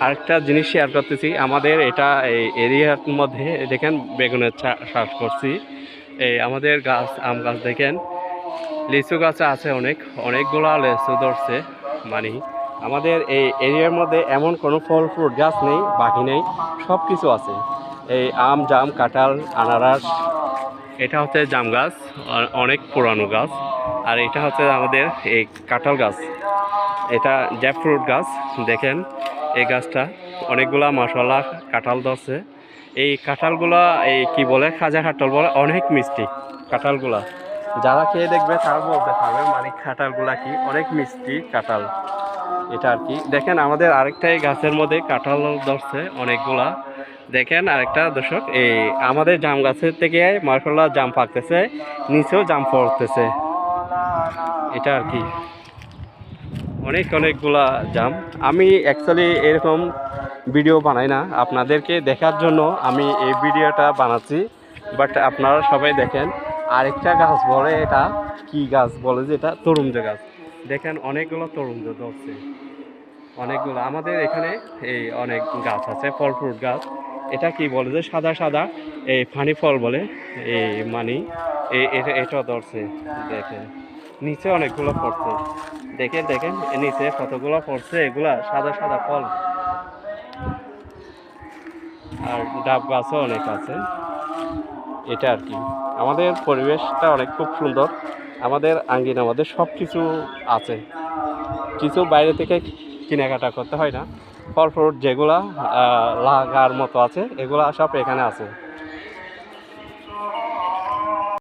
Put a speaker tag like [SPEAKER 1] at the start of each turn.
[SPEAKER 1] আরেকটা জিনিস শেয়ার করতেছি, আমাদের এটা এই এরিয়ার মধ্যে দেখেন বেগুনের চাষ করছি। এই আমাদের গাছ, আম গাছ দেখেন, লিচু গাছ আছে অনেকগুলো লিচু ধরছে। মানে আমাদের এই এরিয়ার মধ্যে এমন কোনো ফল ফ্রুট গাছ নেই বাকি নেই, সব কিছু আছে। এই আম, জাম, কাঁঠাল, আনারস, এটা হচ্ছে জাম গাছ, অনেক পুরানো গাছ। আর এটা হচ্ছে আমাদের এই কাঁঠাল গাছ, এটা জ্যাকফ্রুট গাছ। দেখেন এই গাছটা অনেকগুলা মাশাআল্লাহ কাঁঠাল ধরছে। এই কাঁঠালগুলা এই কি বলে, খাজা কাঁঠাল বলে, অনেক মিষ্টি কাঁঠালগুলা। যারা খেয়ে দেখবে তারা বলতে পারবে মানে কাঁঠালগুলা কি অনেক মিষ্টি কাঁঠাল। এটা আর কি দেখেন আমাদের আরেকটা এই গাছের মধ্যে কাঁঠাল ধরছে অনেকগুলা। দেখেন আরেকটা দর্শক, এই আমাদের জাম গাছের থেকে মাশাআল্লাহ জাম পাকতেছে, নিচেও জাম পড়তেছে। এটা আর কি অনেকগুলা জাম। আমি অ্যাকচুয়ালি এরকম ভিডিও বানাই না, আপনাদেরকে দেখার জন্য আমি এই ভিডিওটা বানাচ্ছি। বাট আপনারা সবাই দেখেন। আরেকটা গাছ বলে, এটা কি গাছ বলে যে, এটা তরুমজ গাছ। দেখেন অনেকগুলো তরুমজ ধরছে, অনেকগুলো। আমাদের এখানে এই অনেক গাছ আছে, ফল ফ্রুট গাছ। এটা কি বলে যে, সাদা সাদা এই ফানি ফল বলে, এই মানি এটা ধরছে। দেখেন নিচে অনেকগুলো পড়ছে, দেখেন দেখেন নিচে কতগুলো পড়ছে, এগুলা সাদা সাদা ফল। আর ডাব গাছও অনেক আছে। এটা আর কি আমাদের পরিবেশটা অনেক খুব সুন্দর। আমাদের আঙ্গিনা আমাদের সব কিছু আছে, কিছু বাইরে থেকে কেনাকাটা করতে হয় না। ফল ফ্রুট যেগুলা লাগার মতো আছে, এগুলা সব এখানে আছে।